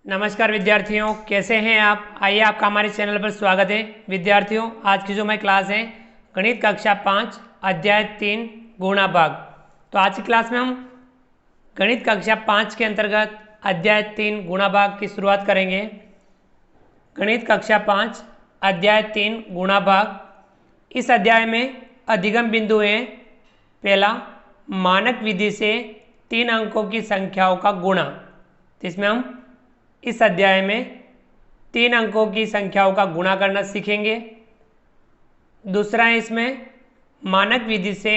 नमस्कार विद्यार्थियों, कैसे हैं आप। आइए आपका हमारे चैनल पर स्वागत है। विद्यार्थियों, आज की जो हमारी क्लास है गणित कक्षा 5 अध्याय 3 गुणा भाग। तो आज की क्लास में हम गणित कक्षा 5 के अंतर्गत अध्याय 3 गुणा भाग की शुरुआत करेंगे। गणित कक्षा 5 अध्याय 3 गुणा भाग। इस अध्याय में अधिगम बिंदु हैं। पहला, मानक विधि से 3 अंकों की संख्याओं का गुणा। जिसमें हम इस अध्याय में 3 अंकों की संख्याओं का गुणा करना सीखेंगे। दूसरा है इसमें मानक विधि से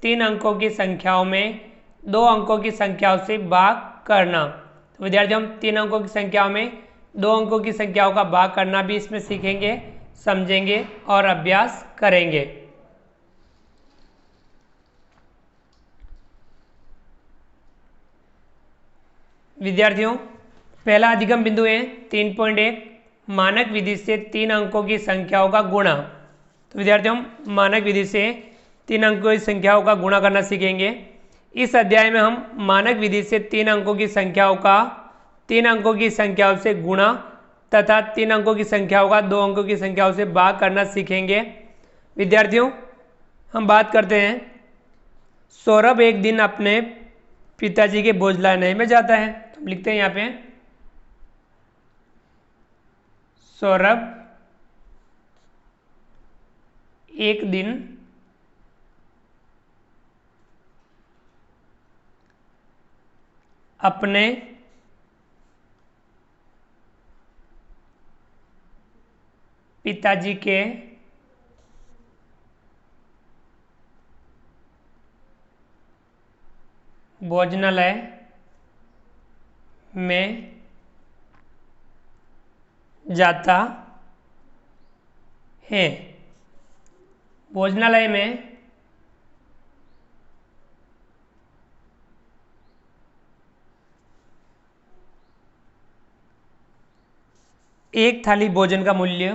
3 अंकों की संख्याओं में 2 अंकों की संख्याओं से भाग करना। तो विद्यार्थियों, हम 3 अंकों की संख्याओं में 2 अंकों की संख्याओं का भाग करना भी इसमें सीखेंगे, समझेंगे और अभ्यास करेंगे। विद्यार्थियों, पहला अधिगम बिंदु है 3.1 मानक विधि से 3 अंकों की संख्याओं का गुणा। तो विद्यार्थियों, हम मानक विधि से 3 अंकों की संख्याओं का गुणा करना सीखेंगे। इस अध्याय में हम मानक विधि से 3 अंकों की संख्याओं का 3 अंकों की संख्याओं से गुणा तथा 3 अंकों की संख्याओं का 2 अंकों की संख्याओं से भाग करना सीखेंगे। विद्यार्थियों, हम बात करते हैं। सौरभ एक दिन अपने पिताजी के बोझ लाने में जाता है। तो हम लिखते हैं यहाँ पे, सौरभ एक दिन अपने पिताजी के भोजनालय में जाता है। भोजनालय में एक थाली भोजन का मूल्य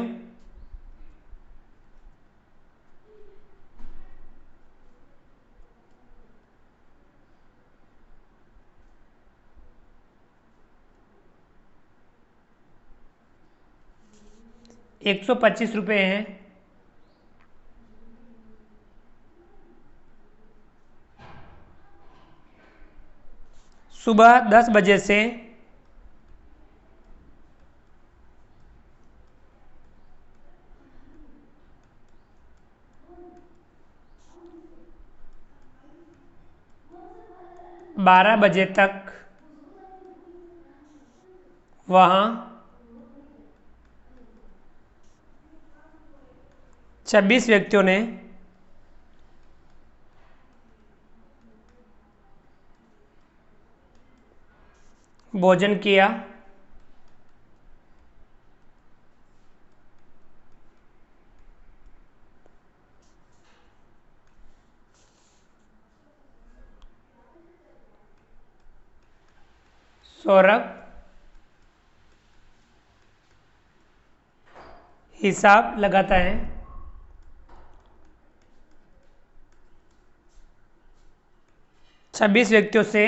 125 रुपये है। सुबह 10 बजे से 12 बजे तक वहाँ 26 व्यक्तियों ने भोजन किया। सौरभ हिसाब लगाता है। छब्बीस व्यक्तियों से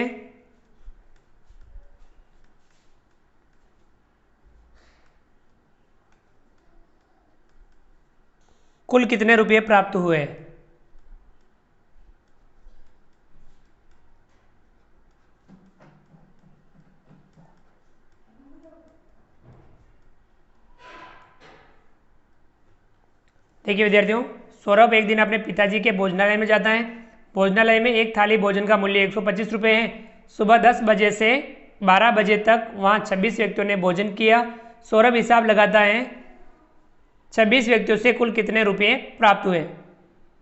कुल कितने रुपये प्राप्त हुए। देखिए विद्यार्थियों, सौरभ एक दिन अपने पिताजी के भोजनालय में जाता है। भोजनालय में एक थाली भोजन का मूल्य 125 रुपये है। सुबह 10 बजे से 12 बजे तक वहाँ 26 व्यक्तियों ने भोजन किया। सौरभ हिसाब लगाता है 26 व्यक्तियों से कुल कितने रुपये प्राप्त हुए।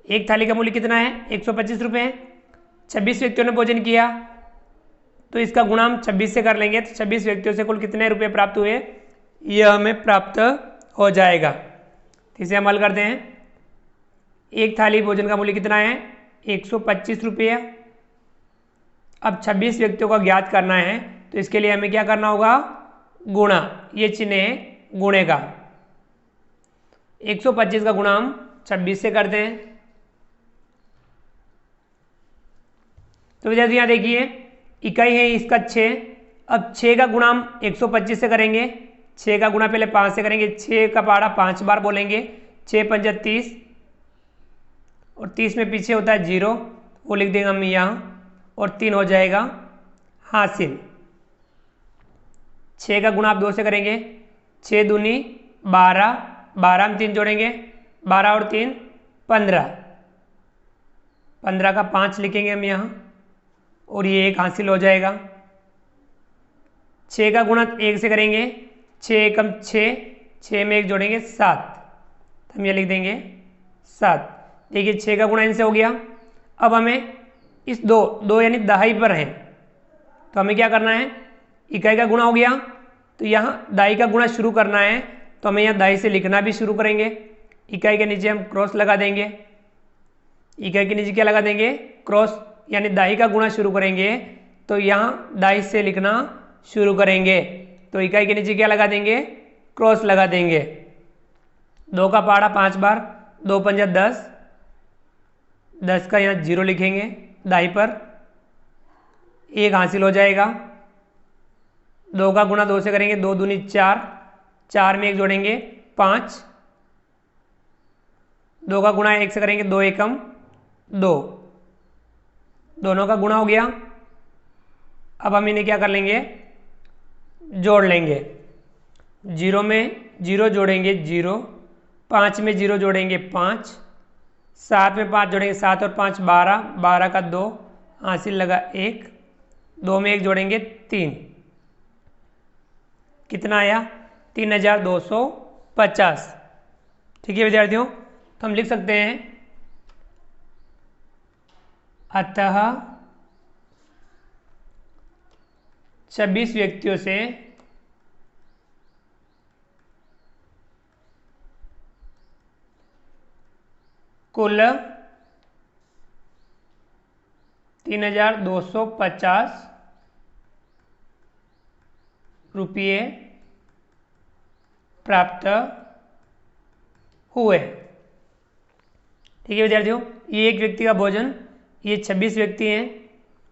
एक थाली का मूल्य कितना है, 125 रुपये है। 26 व्यक्तियों ने भोजन किया तो इसका गुणा हम 26 से कर लेंगे। तो 26 व्यक्तियों से कुल कितने रुपये प्राप्त हुए, यह हमें प्राप्त हो जाएगा। इसे हम हल करते हैं। एक थाली भोजन का मूल्य कितना है, 125 रुपये। अब 26 व्यक्तियों का ज्ञात करना है तो इसके लिए हमें क्या करना होगा, गुणा। ये चिन्ह है गुणे का। 125 का गुणा हम 26 से करते हैं। तो विद्यार्थी यहाँ देखिए, इकाई है इसका 6 अब 6 का गुणा हम 125 से करेंगे। 6 का गुणा पहले 5 से करेंगे। 6 का पहाड़ा 5 बार बोलेंगे। 6 पंजा 30 और 30 में पीछे होता है 0, वो लिख देंगे हम यहाँ और 3 हो जाएगा हासिल। 6 का गुणा आप 2 से करेंगे। 6 दूनी 12, 12 में 3 जोड़ेंगे, 12 और 3 15, 15 का 5 लिखेंगे हम यहाँ और ये 1 हासिल हो जाएगा। 6 का गुणा 1 से करेंगे। 6 एकम 6, 6 में 1 जोड़ेंगे 7, हम ये लिख देंगे 7। देखिए 6 का गुणा इनसे हो गया। अब हमें इस दो यानी दहाई पर है तो हमें क्या करना है, इकाई का गुणा हो गया तो यहाँ दाई का गुणा शुरू करना है, तो हमें यहाँ दाई से लिखना भी शुरू करेंगे। इकाई के नीचे हम क्रॉस लगा देंगे। इकाई के नीचे क्या लगा देंगे, क्रॉस, यानी दाई का गुणा शुरू करेंगे तो यहाँ दाई से लिखना शुरू करेंगे, तो इकाई के नीचे क्या लगा देंगे, क्रॉस लगा देंगे। 2 का पहाड़ा 5 बार, 2 पंजा 10, 10 का यहाँ 0 लिखेंगे दाई पर, 1 हासिल हो जाएगा। 2 का गुणा 2 से करेंगे। 2 दूनी 4, 4 में 1 जोड़ेंगे 5, 2 का गुणा 1 से करेंगे। 2 एकम 2, दोनों का गुणा हो गया। अब हम इन्हें क्या कर लेंगे, जोड़ लेंगे। 0 में 0 जोड़ेंगे 0, 5 में 0 जोड़ेंगे 5, 7 में 5 जोड़ेंगे 7 और 5 12, 12 का 2 हासिल लगा 1, 2 में 1 जोड़ेंगे 3, कितना आया 3250। ठीक है विद्यार्थियों, तो हम लिख सकते हैं अतः 26 व्यक्तियों से कुल 3250 रुपये प्राप्त हुए। ठीक है विद्यार्थियों, ये एक व्यक्ति का भोजन, ये 26 व्यक्ति हैं,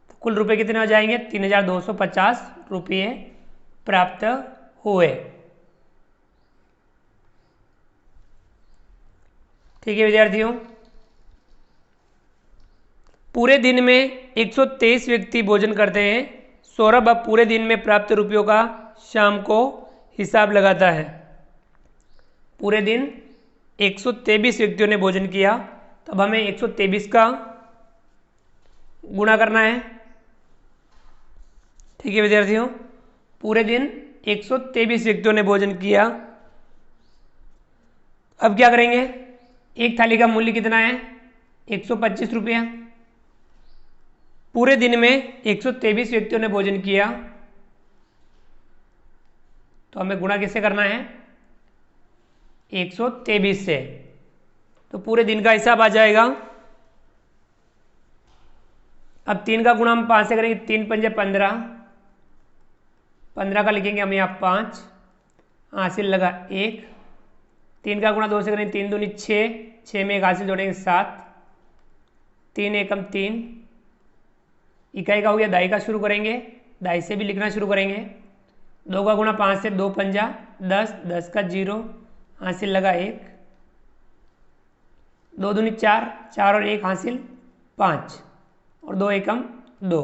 तो कुल रुपए कितने हो जाएंगे, 3250 रुपये प्राप्त हुए। ठीक है विद्यार्थियों, पूरे दिन में 123 व्यक्ति भोजन करते हैं। सौरभ अब पूरे दिन में प्राप्त रुपयों का शाम को हिसाब लगाता है। पूरे दिन 123 व्यक्तियों ने भोजन किया, तो अब हमें 123 का गुणा करना है। ठीक है विद्यार्थियों, पूरे दिन 123 व्यक्तियों ने भोजन किया। अब क्या करेंगे, एक थाली का मूल्य कितना है, 125 रुपया। पूरे दिन में 123 व्यक्तियों ने भोजन किया, तो हमें गुणा किससे करना है, 123 से, तो पूरे दिन का हिसाब आ जाएगा। अब 3 का गुणा हम 5 से करेंगे। 3 पंजे 15, 15 का लिखेंगे हम यहाँ 5, हासिल लगा 1। 3 का गुणा 2 से करेंगे। 3 दूनी 6, 6 में 1 हासिल जोड़ेंगे 7, 3 एकम 3, इकाई का हो गया, दाई का शुरू करेंगे, दाई से भी लिखना शुरू करेंगे। 2 का गुणा 5 से, 2 पंजा 10, 10 का 0 हासिल लगा 1, 2 दूनी 4, 4 और 1 हासिल 5 और 2 एकम 2,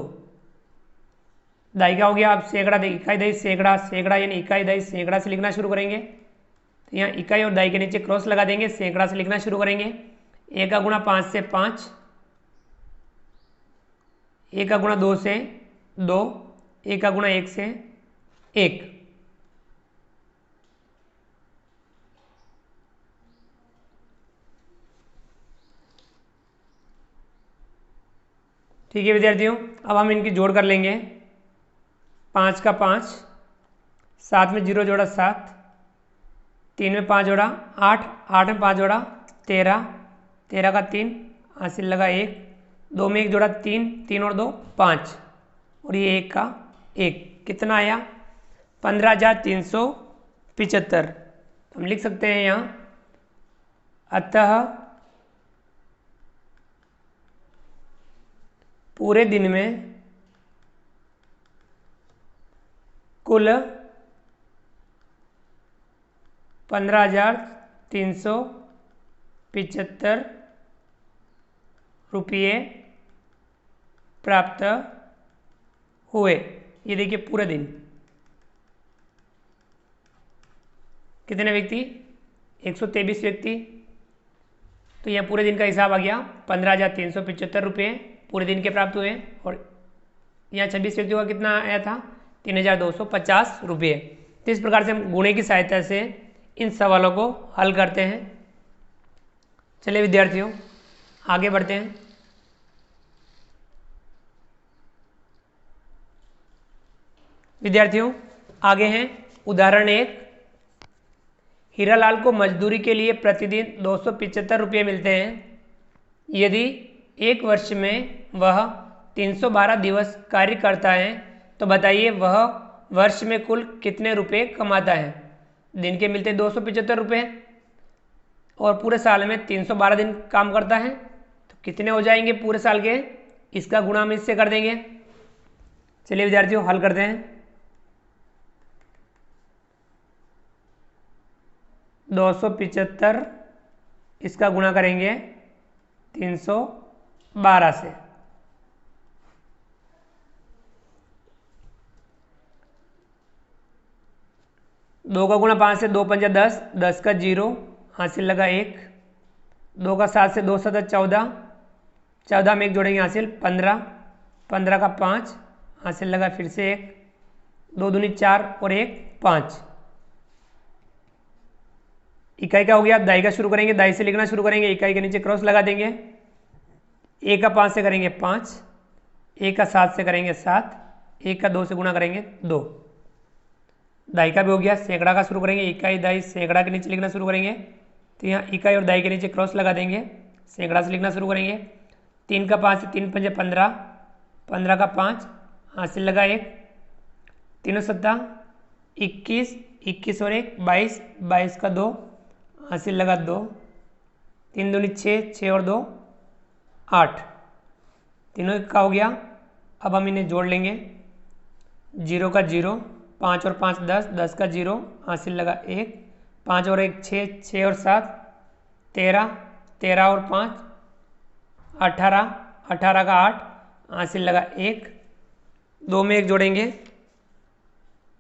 दाई का हो गया। अब सैकड़ा, इकाई दाई सैकड़ा, सैकड़ा यानी इकाई दाई सैकड़ा से लिखना शुरू करेंगे, तो यहाँ इकाई और दाई के नीचे क्रॉस लगा देंगे, सैकड़ा से लिखना शुरू करेंगे। 1 का गुणा 5 से 5, 1 का गुणा 2 से 2, 1 का गुणा 1 से 1। ठीक है विद्यार्थियों, अब हम इनकी जोड़ कर लेंगे। 5 का 5, 7 में 0 जोड़ा 7, 3 में 5 जोड़ा 8, 8 में 5 जोड़ा 13, 13 का 3 हासिल लगा 1, 2 में 1 जोड़ा 3, 3 और 2 5 और ये 1 का 1, कितना आया 15,375। हम लिख सकते हैं यहाँ अतः पूरे दिन में कुल 15,375 रुपये प्राप्त हुए। ये देखिए पूरे दिन कितने व्यक्ति, 123 व्यक्ति। तो यह पूरे दिन का हिसाब आ गया, 15,375 रुपये पूरे दिन के प्राप्त हुए। और यहाँ 26 व्यक्तियों का कितना आया था, 3,250 रुपये। तो इस प्रकार से हम गुणे की सहायता से इन सवालों को हल करते हैं। चलिए विद्यार्थियों आगे बढ़ते हैं। विद्यार्थियों आगे हैं उदाहरण 1। हीरालाल को मजदूरी के लिए प्रतिदिन 275 रुपये मिलते हैं। यदि एक वर्ष में वह 312 दिवस कार्य करता है तो बताइए वह वर्ष में कुल कितने रुपए कमाता है। दिन के मिलते 275 रुपये और पूरे साल में 312 दिन काम करता है, तो कितने हो जाएंगे पूरे साल के, इसका गुणा हम इससे कर देंगे। चलिए विद्यार्थियों हल करते हैं। 275 इसका गुणा करेंगे 312 से। दो का गुणा 5 से, 2 पंजा 10, 10 का 0 हासिल लगा 1, 2 का 7 से, 2 7 14, 14 में 1 जोड़ेंगे हासिल 15, 15 का 5 हासिल लगा फिर से 1, 2 दूनी 4 और 1 5। इकाई का हो गया, दाई का शुरू करेंगे, दाई से लिखना शुरू करेंगे, इकाई के नीचे क्रॉस लगा देंगे। 1 का 5 से करेंगे 5, 1 का 7 से करेंगे 7, 1 का 2 से गुणा करेंगे 2। दाई का भी हो गया, सैकड़ा का शुरू करेंगे, इकाई दाई सैकड़ा के नीचे लिखना शुरू करेंगे, तो यहाँ इकाई और दाई के नीचे क्रॉस लगा देंगे, सैकड़ा से लिखना शुरू करेंगे। 3 का 5 से, 3 पंजे 15, 15 का 5 हासिल लगा 1, 3 7 21, 21 और 1 22, 22 का 2 हासिल लगा 2, 3 दूनी 6, 6 और 2 8, तीनों का हो गया। अब हम इन्हें जोड़ लेंगे, 0 का 0, 5 और 5 10, 10 का 0 हासिल लगा 1, 5 और 1 6, 6 और 7 13, 13 और 5 18, 18 का 8 हासिल लगा 1, 2 में 1 जोड़ेंगे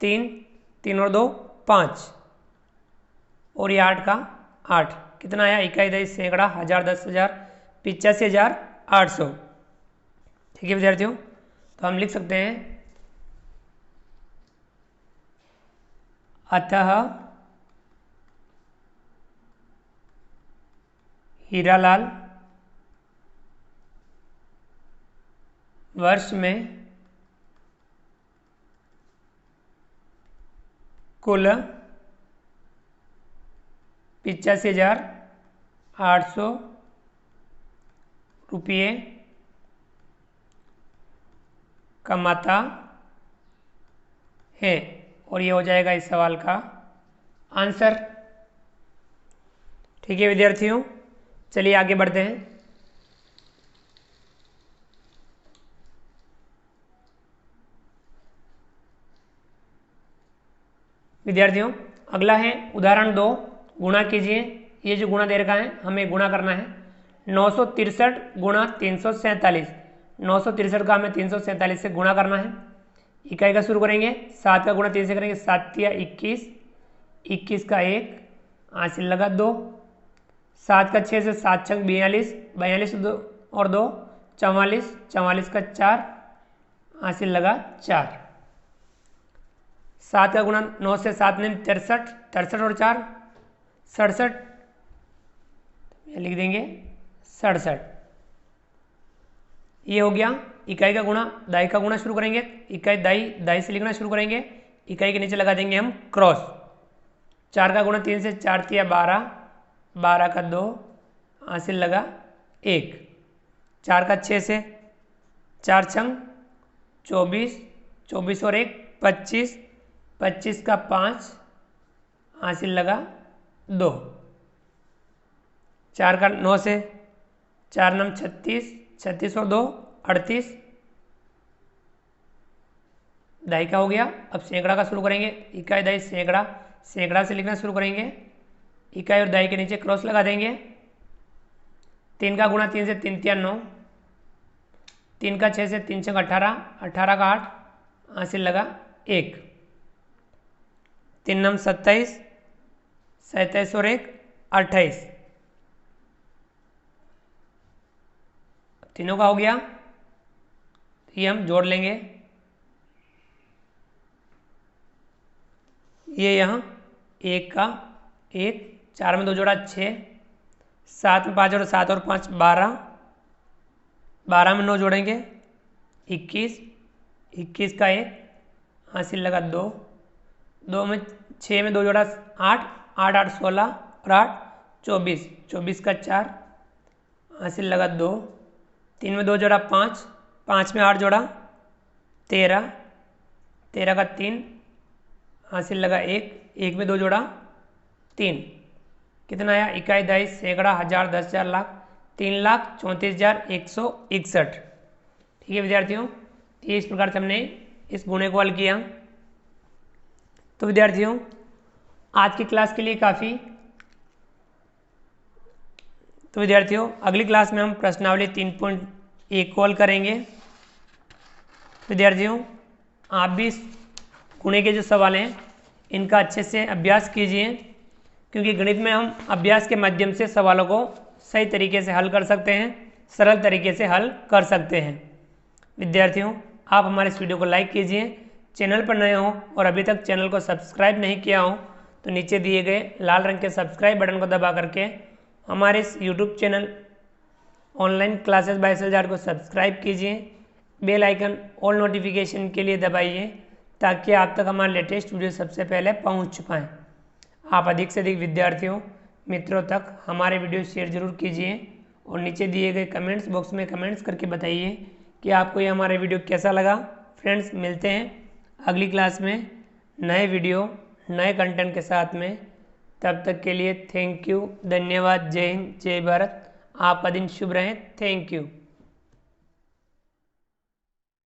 3, 3 और 2 5 और ये 8 का 8 कितना आया, इकाई दाई सैकड़ा 1000 10,000 85,800। ठीक है विद्यार्थियों, तो हम लिख सकते हैं अतः हीरालाल वर्ष में कुल 85,800 रुपये कमाता है। और ये हो जाएगा इस सवाल का आंसर। ठीक है विद्यार्थियों, चलिए आगे बढ़ते हैं। विद्यार्थियों अगला है उदाहरण 2, गुणा कीजिए। ये जो गुणा दे रखा है हमें गुणा करना है। 963 गुणा 347, 963 का हमें 347 से गुणा करना है। इकाई का शुरू करेंगे, 7 का गुणा 3 से करेंगे, 7 या 21, 21 का 1 हासिल लगा 2, 7 का 6 से 7 छंग 42, 42 और 2 44, 44 का 4 हासिल लगा 4, 7 का गुणा 9 से 7 ने 63, 63 और 4 67, लिख देंगे 67। ये हो गया। इकाई का गुणा दाई का गुणा शुरू करेंगे, इकाई दाई दाई से लिखना शुरू करेंगे, इकाई के नीचे लगा देंगे हम क्रॉस। 4 का गुणा 3 से, 4 3 12, 12 का 2 हासिल लगा 1, 4 का 6 से, 4 छंग 24, 24 और 1 25, 25 का 5 हासिल लगा 2, 4 का 9 से, 4 नम 36, 36 और 2 38, दहाई का हो गया। अब सैकड़ा का शुरू करेंगे, इकाई दहाई सैकड़ा, सैकड़ा से लिखना शुरू करेंगे। इकाई और दहाई के नीचे क्रॉस लगा देंगे। 3 का गुणा 3 से 3 तिया 9, 3 का 6 से 3 6 18, 18 का 8, हासिल लगा 1, 3 नम 27, 27 और 1 28, तीनों का हो गया। ये हम जोड़ लेंगे, ये यहाँ 1 का 1, 4 में 2 जोड़ा 6, 7 में 5 जोड़ा 7 और 5 12, 12 में 9 जोड़ेंगे 21, 21 का 1, हासिल लगा 2, 2 में 6 में 2 जोड़ा 8, 8 8 16 और 8 24, 24 का 4, हासिल लगा 2, 3 में 2 जोड़ा 5, 5 में 8 जोड़ा 13, 13 का 3, हासिल लगा 1, 1 में 2 जोड़ा 3, कितना आया? इकाई दहाई सैकड़ा हज़ार 10 हज़ार लाख 3,34,161। ठीक है विद्यार्थियों, ये इस प्रकार से हमने इस गुणे को हल किया। तो विद्यार्थियों आज की क्लास के लिए काफ़ी। तो विद्यार्थियों अगली क्लास में हम प्रश्नावली 3.1 को हल करेंगे। विद्यार्थियों आप भी इस गुणे के जो सवाल हैं इनका अच्छे से अभ्यास कीजिए, क्योंकि गणित में हम अभ्यास के माध्यम से सवालों को सही तरीके से हल कर सकते हैं, सरल तरीके से हल कर सकते हैं। विद्यार्थियों आप हमारे इस वीडियो को लाइक कीजिए, चैनल पर नए हो और अभी तक चैनल को सब्सक्राइब नहीं किया हो तो नीचे दिए गए लाल रंग के सब्सक्राइब बटन को दबा करके हमारे इस YouTube channel online classes bye SL. को सब्सक्राइब कीजिए। बेल आइकन ऑल नोटिफिकेशन के लिए दबाइए ताकि आप तक हमारा लेटेस्ट वीडियो सबसे पहले पहुंच पाएँ। आप अधिक से अधिक विद्यार्थियों मित्रों तक हमारे वीडियो शेयर जरूर कीजिए और नीचे दिए गए कमेंट्स बॉक्स में कमेंट्स करके बताइए कि आपको ये हमारा वीडियो कैसा लगा। फ्रेंड्स मिलते हैं अगली क्लास में नए वीडियो नए कंटेंट के साथ में। तब तक के लिए थैंक यू, धन्यवाद, जय हिंद, जय भारत। आपका दिन शुभ रहे। Thank you.